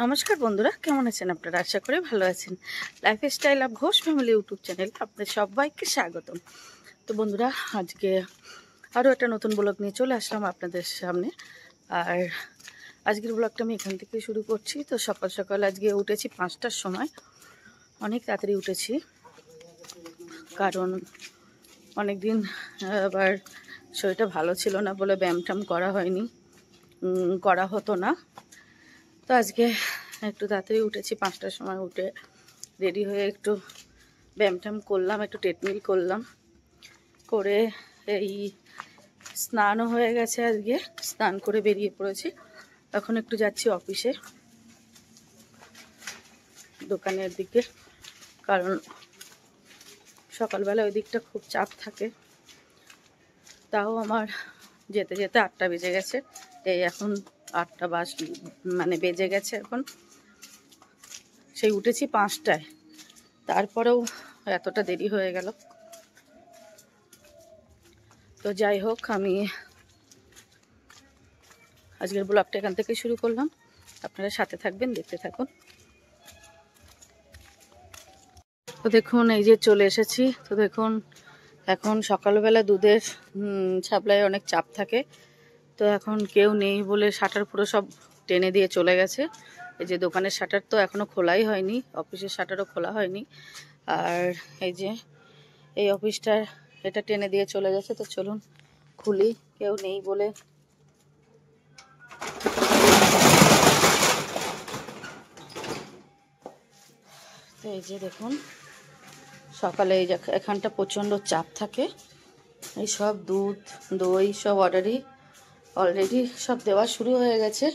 নমস্কার বন্ধুরা, কেমন আছেন আপনারা? আশা করি ভালো আছেন। Lifestyle of Ghosh family YouTube channel আপনাদের সবাইকে স্বাগতম। তো বন্ধুরা, আজকে আরও একটা নতুন ব্লগ নিয়ে চলে আসলাম আপনাদের সামনে। আর আজকের ব্লগটা আমি এখান থেকে শুরু করছি। তো সকাল সকাল আজকে উঠেছি 5টার সময়, অনেক তাড়াতাড়ি উঠেছি, কারণ অনেক দিন আবার শরীরটা ভালো ছিল না বলে ব্যায়াম ট্যাম করা হতো না। তো আজকে একটু তাড়াতাড়ি উঠেছি, 5টার সময় উঠে রেডি হয়ে একটু ব্যায়াম ট্যাম করলাম, একটু ট্রেডমিল করলাম, করে এই স্নানও হয়ে গেছে। আজকে স্নান করে বেরিয়ে পড়েছি। এখন একটু যাচ্ছি অফিসে, দোকানের দিকে, কারণ সকালবেলা ওই দিকটা খুব চাপ থাকে। তাও আমার যেতে যেতে 8টা বেজে গেছে। এই এখন 8টা বেজে গেছে এখন। সেই উঠেছি 5টায়, তারপরেও এতটা দেরি হয়ে গেল। তো যাই হোক, আমি আজকের ব্লগটা এখান থেকে শুরু করলাম। আপনারা সাথে থাকবেন, দেখতে থাকুন। তো দেখুন, এই যে চলে এসেছি। তো দেখুন, এখন সকালবেলা দুধের সাপ্লাই অনেক চাপ থাকে। তো এখন কেউ নেই বলে শাটার পুরো সব টেনে দিয়ে চলে গেছে। এই যে দোকানের শাটার তো এখনও খোলাই হয়নি, অফিসের শাটারও খোলা হয়নি। আর এই যে এই অফিসটার এটা টেনে দিয়ে চলে গেছে। তো চলুন খুলি, কেউ নেই বলে। তো এই যে দেখুন, সকালে এই যে এখানটা প্রচণ্ড চাপ থাকে। এই সব দুধ দই সব অলরেডি সব দেওয়া শুরু হয়ে গেছে।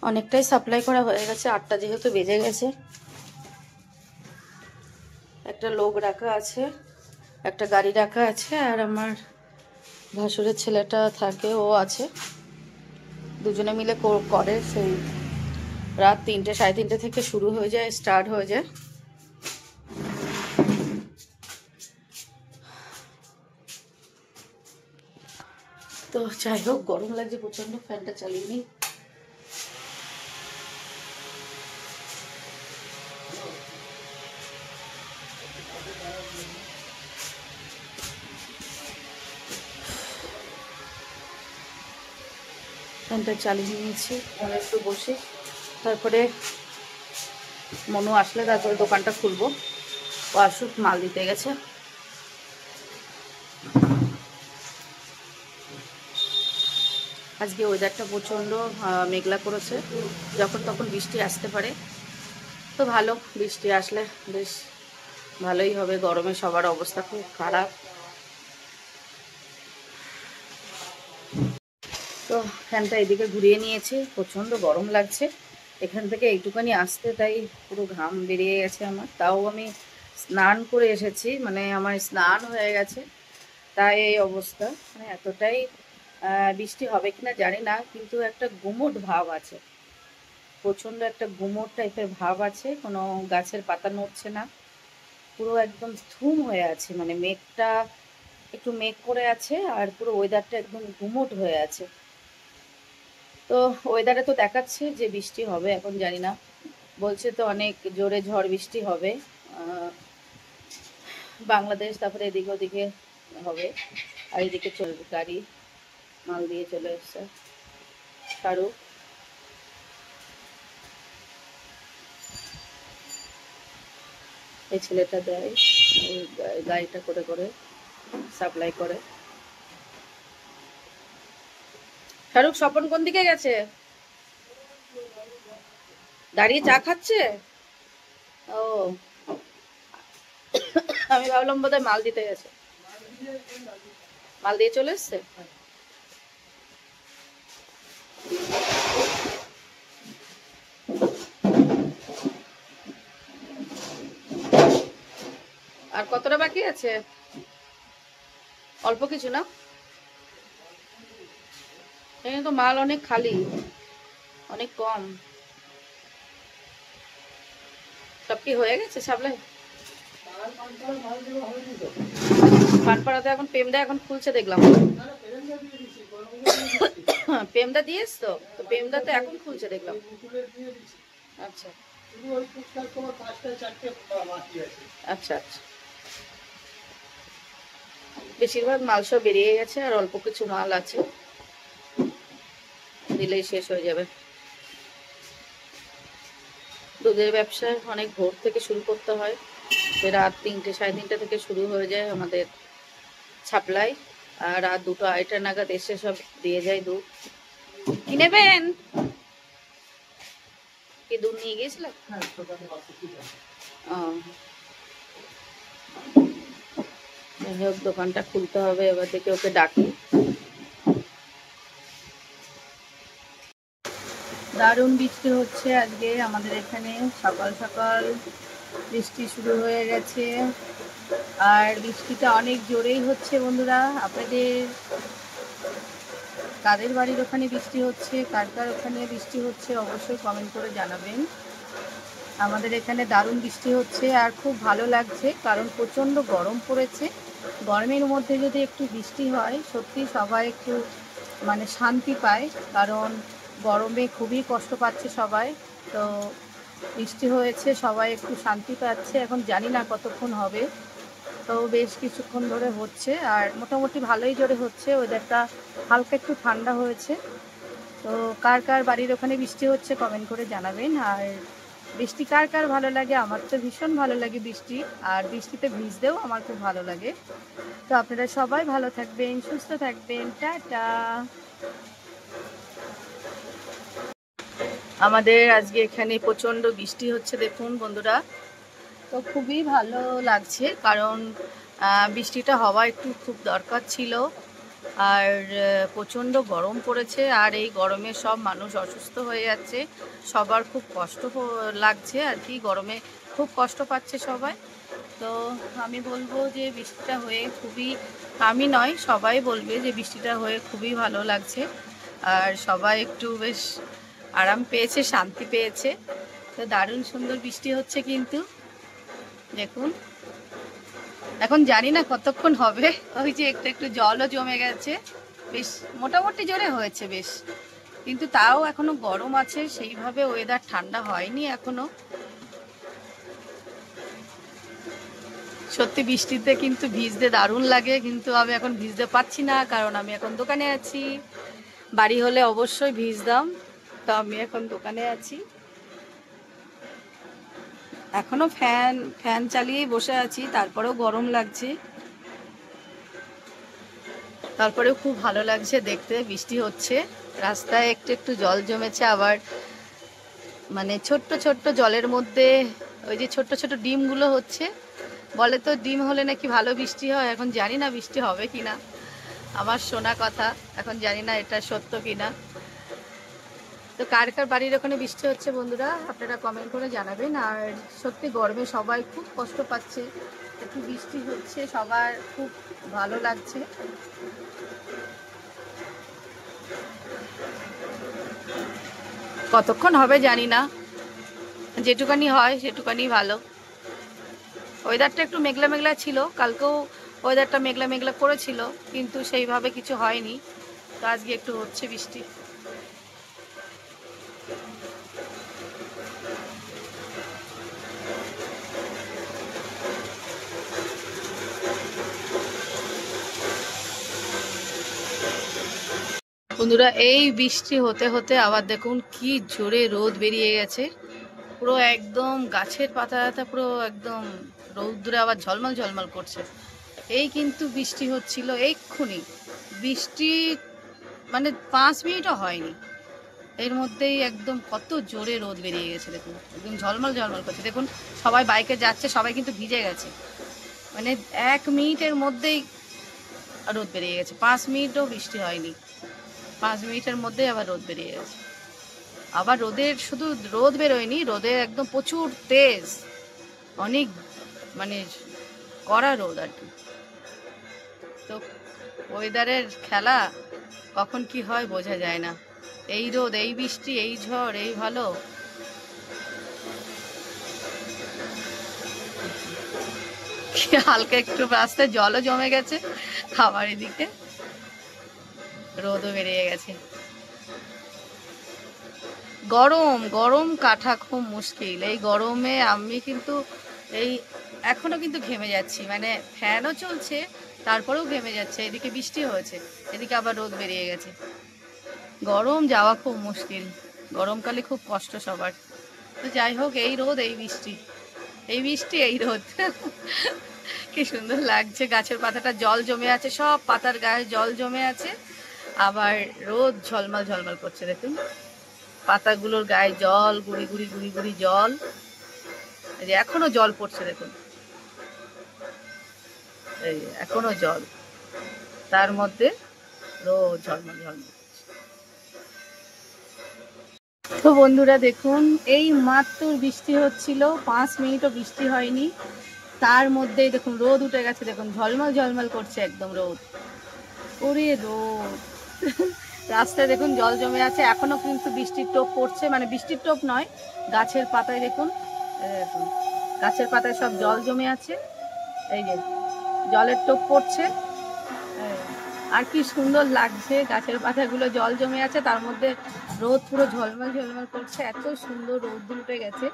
অনেকটাই সাপ্লাই করা হয়ে গেছে। 8টা যেহেতু বেজে গেছে, একটা লোক রাখা আছে, একটা গাড়ি রাখা আছে, আর আমার ভাসুরের ছেলেটা থাকে, ও আছে। দুজনে মিলে করে। সেই রাত 3টে 3:30 থেকে শুরু হয়ে যায়, স্টার্ট হয়ে যায়। তো যাই হোক, গরম লাগছে প্রচণ্ড, ফ্যানটা চালিয়ে নিই। ফ্যানটা চালিয়ে নিয়েছি, একটু বসে, তারপরে মনু আসলে তারপরে দোকানটা খুলবো। ও আসুক, মাল দিতে গেছে। আজকে ওয়েদারটা প্রচণ্ড মেঘলা করেছে, যখন তখন বৃষ্টি আসতে পারে। তো ভালো, বৃষ্টি আসলে বেশ ভালোই হবে। গরমে সবার অবস্থা খুব খারাপ। তো ফ্যানটা এদিকে ঘুরিয়ে নিয়েছি, প্রচণ্ড গরম লাগছে। এখান থেকে এইটুখানি আসতে তাই পুরো ঘাম বেরিয়ে গেছে আমার। তাও আমি স্নান করে এসেছি, মানে আমার স্নান হয়ে গেছে, তাই এই অবস্থা। মানে এতটাই বৃষ্টি হবে কিনা জানি না, কিন্তু একটা গুমোট ভাব আছে, প্রচণ্ড একটা গুমোট টাইপের ভাব আছে। কোনো গাছের পাতা নড়ছে না, পুরো একদম ধুম হয়ে আছে। মানে মেঘটা একটু মেঘ করে আছে, আর পুরো ওয়েদারটা একদম গুমোট হয়ে আছে। তো ওয়েদারে তো দেখাচ্ছে যে বৃষ্টি হবে, এখন জানি না, বলছে তো অনেক জোরে ঝড় বৃষ্টি হবে বাংলাদেশ, তারপরে এদিকে ওদিকে হবে। আর এদিকে গাড়ি মাল দিয়ে চলে এসছে শাহরুখ। এই ছেলেটা দেয়, এই গাড়িটা করে করে সাপ্লাই করে। শাহরুখ, স্বপন কোন দিকে গেছে? দাঁড়িয়ে চা খাচ্ছে? ও, আমি ভাবলাম বোধহয় মাল দিতে গেছে। মাল দিয়ে চলে এসছে। আর কতটা বাকি আছে? অল্প কিছু না, এখানে তো মাল অনেক খালি, অনেক কম। সব কি হয়ে গেছে সাপ্লাই? পানপাড়াতে এখন পেমদা এখন খুলছে দেখলাম। পেমদা দিয়েছ তো? তো পেমদা তো এখন খুলছে দেখলাম। আচ্ছা আচ্ছা আচ্ছা, বেশিরভাগ মাল সব বেরিয়ে গেছে, আর অল্প কিছু মাল আছে, দিলেই শেষ হয়ে যাবে। দুধের ব্যবসা অনেক ভোর থেকে শুরু করতে হয়, রাত 3টে 3:30 থেকে শুরু হয়ে যায় আমাদের সাপ্লাই, আর রাত 2টো 2:30 নাগাদ এসে সব দিয়ে যায় দুধ। কি নেবেন? কি দুধ নিয়ে গিয়েছিল? যাই হোক, দোকানটা খুলতে হবে এবার থেকে, ওকে ডাকি। দারুণ বৃষ্টি হচ্ছে আজকে আমাদের এখানে, সকাল সকাল বৃষ্টি শুরু হয়ে গেছে, আর বৃষ্টিটা অনেক জোরেই হচ্ছে বন্ধুরা। আপনাদের কাদের বাড়ির ওখানে বৃষ্টি হচ্ছে, কার কার ওখানে বৃষ্টি হচ্ছে অবশ্যই কমেন্ট করে জানাবেন। আমাদের এখানে দারুণ বৃষ্টি হচ্ছে আর খুব ভালো লাগছে, কারণ প্রচণ্ড গরম পড়েছে। গরমের মধ্যে যদি একটু বৃষ্টি হয় সত্যি সবাই একটু মানে শান্তি পায়, কারণ গরমে খুবই কষ্ট পাচ্ছে সবাই। তো বৃষ্টি হয়েছে, সবাই একটু শান্তি পাচ্ছে। এখন জানি না কতক্ষণ হবে, তো বেশ কিছুক্ষণ ধরে হচ্ছে, আর মোটামুটি ভালোই জোরে হচ্ছে। ওয়েদারটা হালকা একটু ঠান্ডা হয়েছে। তো কার কার বাড়ির ওখানে বৃষ্টি হচ্ছে কমেন্ট করে জানাবেন। আর বৃষ্টি কার কার ভালো লাগে? আমার তো ভীষণ ভালো লাগে বৃষ্টি, আর বৃষ্টিতে ভিজতেও আমার খুব ভালো লাগে। তো আপনারা সবাই ভালো থাকবেন, সুস্থ থাকবেন, টাটা। আমাদের আজকে এখানে প্রচণ্ড বৃষ্টি হচ্ছে দেখুন বন্ধুরা, তো খুবই ভালো লাগছে, কারণ বৃষ্টিটা হওয়া একটু খুব দরকার ছিল। আর প্রচণ্ড গরম পড়েছে, আর এই গরমে সব মানুষ অসুস্থ হয়ে যাচ্ছে, সবার খুব কষ্ট লাগছে আর কি, গরমে খুব কষ্ট পাচ্ছে সবাই। তো আমি বলবো যে বৃষ্টিটা হয়ে খুবই, আমি নয় সবাই বলবে যে বৃষ্টিটা হয়ে খুবই ভালো লাগছে, আর সবাই একটু বেশ আরাম পেয়েছে, শান্তি পেয়েছে। তো দারুণ সুন্দর বৃষ্টি হচ্ছে কিন্তু দেখুন। এখন জানি না কতক্ষণ হবে, ওই যে একটু একটু জলও জমে গেছে, বেশ মোটামুটি জোরে হয়েছে বেশ, কিন্তু তাও এখনো গরম আছে, সেইভাবে ওয়েদার ঠান্ডা হয়নি এখনো। সত্যি বৃষ্টিতে কিন্তু ভিজতে দারুণ লাগে, কিন্তু আমি এখন ভিজতে পারছি না, কারণ আমি এখন দোকানে আছি। বাড়ি হলে অবশ্যই ভিজতাম, তো আমি এখন দোকানে আছি। এখনো ফ্যান চালিয়েই বসে আছি, তারপরেও গরম লাগছে, তারপরেও খুব ভালো লাগছে দেখতে। বৃষ্টি হচ্ছে, রাস্তায় একটু একটু জল জমেছে, আবার মানে ছোট্ট ছোট্ট জলের মধ্যে ওই যে ছোট্ট ছোট্ট ডিমগুলো হচ্ছে। বলে তো ডিম হলে নাকি ভালো বৃষ্টি হয়, এখন জানি না বৃষ্টি হবে কিনা, আমার শোনা কথা, এখন জানি না এটা সত্য কিনা। তো কার কার বাড়ির ওখানে বৃষ্টি হচ্ছে বন্ধুরা আপনারা কমেন্ট করে জানাবেন। আর সত্যি গরমে সবাই খুব কষ্ট পাচ্ছে, একটু বৃষ্টি হচ্ছে সবার খুব ভালো লাগছে। কতক্ষণ হবে জানি না, যেটুকানি হয় সেটুকানি ভালো। ওয়েদারটা একটু মেঘলা মেঘলা ছিল, কালকেও ওয়েদারটা মেঘলা মেঘলা করেছিল, কিন্তু সেইভাবে কিছু হয়নি। তো আজকে একটু হচ্ছে বৃষ্টি। বন্ধুরা এই বৃষ্টি হতে হতে আবার দেখুন কি জোরে রোদ বেরিয়ে গেছে, পুরো একদম গাছের পাতা পাতা পুরো একদম রৌদ্রে আবার ঝলমল ঝলমল করছে। এই কিন্তু বৃষ্টি হচ্ছিল এক্ষুনি, বৃষ্টি মানে 5 মিনিটও হয়নি, এর মধ্যেই একদম কত জোরে রোদ বেরিয়ে গেছে দেখুন, একদম ঝলমল ঝলমল করছে দেখুন। সবাই বাইকে যাচ্ছে, সবাই কিন্তু ভিজে গেছে, মানে 1 মিনিটের মধ্যেই রোদ বেরিয়ে গেছে, 5 মিনিটও বৃষ্টি হয়নি, 5 মিনিটের মধ্যেই আবার রোদ বেরিয়ে গেছে। আবার রোদের শুধু রোদ বেরোয়নি, রোদের একদম প্রচুর তেজ, অনেক মানে কড়া রোদ আর কি। তো ওয়েদারের খেলা কখন কি হয় বোঝা যায় না, এই রোদ, এই বৃষ্টি, এই ঝড়, এই ভালো। হালকা একটু রাস্তায় জলও জমে গেছে, খাবার এদিকে রোদও বেরিয়ে গেছে। গরম গরম কাটা খুব মুশকিল। এই গরমে আমি কিন্তু এই এখনো কিন্তু ঘেমে যাচ্ছি, মানে ফ্যানও চলছে তারপরেও ঘেমে যাচ্ছে। এদিকে বৃষ্টি হয়েছে, এদিকে আবার রোদ বেরিয়ে গেছে। গরম যাওয়া খুব মুশকিল, গরমকালে খুব কষ্ট সবার। তো যাই হোক, এই রোদ এই বৃষ্টি, এই বৃষ্টি এই রোদ কি সুন্দর লাগছে। গাছের পাতাটা জল জমে আছে, সব পাতার গায়ে জল জমে আছে, আবার রোদ ঝলমল ঝলমল করছে। দেখুন পাতাগুলোর গায়ে জল, গুড়ি গুড়ি গুড়ি গুড়ি জল, এই যে এখনো জল পড়ছে দেখুন, এই এখনো জল, তার মধ্যে রোদ ঝলমল ঝলমল। তো বন্ধুরা দেখুন, এই মাত্র বৃষ্টি হচ্ছিল, 5 মিনিটও বৃষ্টি হয়নি, তার মধ্যেই দেখুন রোদ উঠে গেছে। দেখুন ঝলমল ঝলমল করছে একদম রোদ, ওরে রোদ রাস্তায় দেখুন জল জমে আছে, এখনো কিন্তু বৃষ্টির টোপ পড়ছে, মানে বৃষ্টির টোপ নয়, গাছের পাতায় দেখুন, দেখুন গাছের পাতায় সব জল জমে আছে, এই যে জলের টোপ পড়ছে। আর কি সুন্দর লাগছে, গাছের পাতাগুলো জল জমে আছে, তার মধ্যে রোদ পুরো ঝলমল ঝলমল করছে, এত সুন্দর রোদ উঠে গেছে,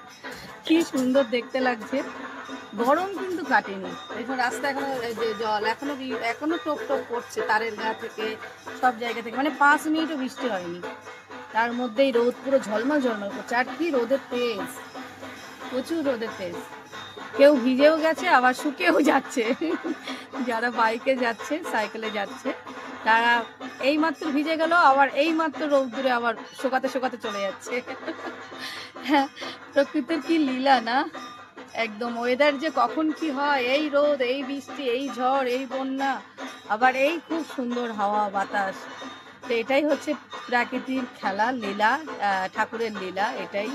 কি সুন্দর দেখতে লাগছে। গরম কিন্তু কাটেনি, দেখুন রাস্তা এখনো যে জল এখনো এখনো টোপ টোপ পড়ছে তারের গা থেকে, সব জায়গা থেকে, মানে 5 মিনিটও বৃষ্টি হয়নি, তার মধ্যেই রোদ পুরো ঝলমল ঝলমল করছে। আর কি রোদের তেজ, প্রচুর রোদের তেজ। কেউ ভিজেও গেছে আবার শুকিয়েও যাচ্ছে যারা বাইকে যাচ্ছে, সাইকেলে যাচ্ছে, তারা এইমাত্র ভিজে গেল, আবার এইমাত্র রোদ্দুরে আবার শুকাতে শুকাতে চলে যাচ্ছে হ্যাঁ, প্রকৃতির কি লীলা না, একদম ওয়েদার যে কখন কি হয়, এই রোদ এই বৃষ্টি এই ঝড় এই বন্যা, আবার এই খুব সুন্দর হাওয়া বাতাস। তো এটাই হচ্ছে প্রাকৃতির খেলা, লীলা, ঠাকুরের লীলা, এটাই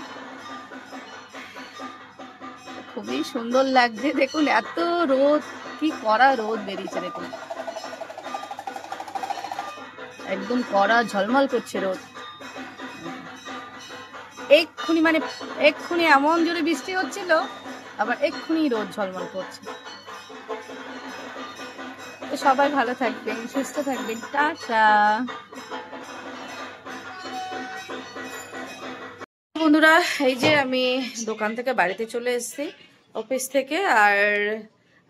খুবই সুন্দর লাগছে। দেখুন এত রোদ, কি কড়া রোদ বেরিয়েছে দেখুন, একদম কড়া ঝলমল করছে রোদ। এক্ষুনি মানে এক্ষুনি এমন জোরে বৃষ্টি হচ্ছিল, আবার এক্ষুনি রোদ ঝলমল করছে। তো সবাই ভালো থাকবেন, সুস্থ থাকবেন, টাটা। বন্ধুরা এই যে আমি দোকান থেকে বাড়িতে চলে এসেছি, অফিস থেকে, আর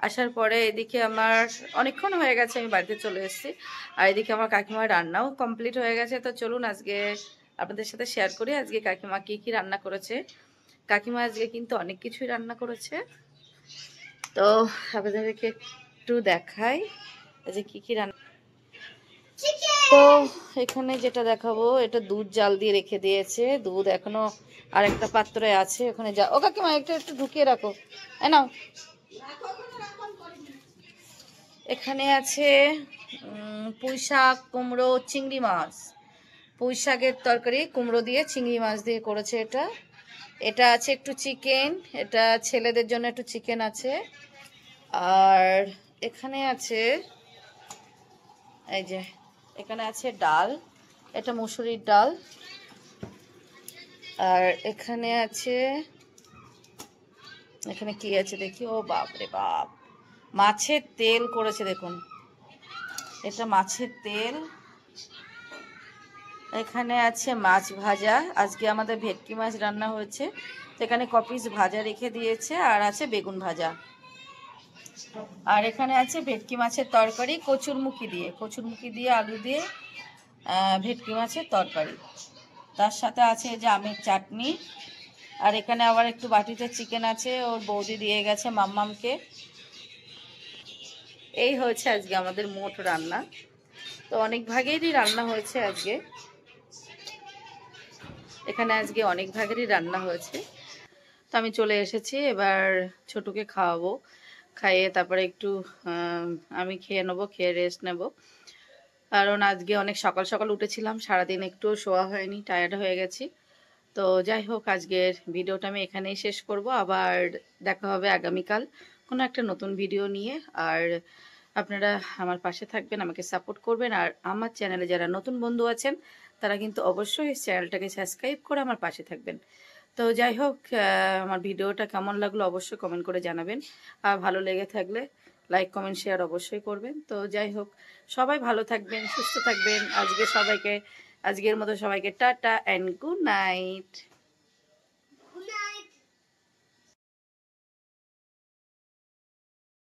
আসার পরে এদিকে আমার অনেকক্ষণ হয়ে গেছে আমি বাড়িতে চলে এসেছি, আর এদিকে আমার কাকিমার রান্নাও কমপ্লিট হয়ে গেছে। তো চলুন আজকে আপনাদের সাথে শেয়ার করি আজকে কাকিমা কি কি রান্না করেছে। কাকিমা আজকে কিন্তু অনেক কিছুই রান্না করেছে, তো আপনাদেরকে একটু দেখাই যে কি কি রান্না। তো এখানে যেটা দেখাবো, এটা দুধ জাল দিয়ে রেখে দিয়েছে, দুধ এখনো আরেকটা পাত্রে আছে, ওখানে যা, ও কাকিমা একটু একটু ঢুকিয়ে রাখো, নাও। এখানে আছে পুঁই শাক, কুমড়ো, চিংড়ি মাছ, পুঁই শাকের তরকারি কুমড়ো দিয়ে চিংড়ি মাছ দিয়ে করেছে এটা। এটা আছে একটু চিকেন, এটা ছেলেদের জন্য একটু চিকেন আছে। আর এখানে আছে এই যে, এখানে আছে ডাল, এটা মুসুরির ডাল। আর এখানে আছে, এখানে কি আছে দেখি, ও বাপ রে বাপ, মাছের তেল করেছে দেখুন, এটা মাছের তেল। এখানে আছে মাছ ভাজা, আজকে আমাদের ভেটকি মাছ রান্না হয়েছে, তো এখানে কপিস ভাজা রেখে দিয়েছে, আর আছে বেগুন ভাজা। আর এখানে আছে ভেটকি মাছের তরকারি কচুরমুখী দিয়ে আলু দিয়ে ভেটকি মাছের তরকারি, তার সাথে আছে যে আমের চাটনি। আর এখানে আবার একটু বাটিতে চিকেন আছে, ওর বৌদি দিয়ে গেছে মাম্মামকে। এই হয়েছে আজকে আমাদের মোট রান্না, তো অনেক ভাগেরই রান্না হয়েছে আজকে, এখানে আজকে অনেক ভাগেরই রান্না হয়েছে। তো আমি চলে এসেছি, এবার ছোটুকে খাওয়াবো, খাইয়ে তারপরে একটু আমি খেয়ে নেবো, খেয়ে রেস্ট নেব, কারণ আজকে অনেক সকাল সকাল উঠেছিলাম, সারাদিন একটু শোয়া হয়নি, টায়ার্ড হয়ে গেছি। তো যাই হোক, আজকের ভিডিওটা আমি এখানেই শেষ করব, আবার দেখা হবে আগামীকাল কোনো একটা নতুন ভিডিও নিয়ে। আর আপনারা আমার পাশে থাকবেন, আমাকে সাপোর্ট করবেন, আর আমার চ্যানেলে যারা নতুন বন্ধু আছেন তারা কিন্তু অবশ্যই চ্যানেলটাকে সাবস্ক্রাইব করে আমার পাশে থাকবেন। তো যাই হোক, আমার ভিডিওটা কেমন লাগলো অবশ্যই কমেন্ট করে জানাবেন, আর ভালো লেগে থাকলে লাইক কমেন্ট শেয়ার অবশ্যই করবেন। তো যাই হোক, সবাই ভালো থাকবেন, সুস্থ থাকবেন। আজকের মতো সবাইকে টাটা অ্যান্ড গুড নাইট।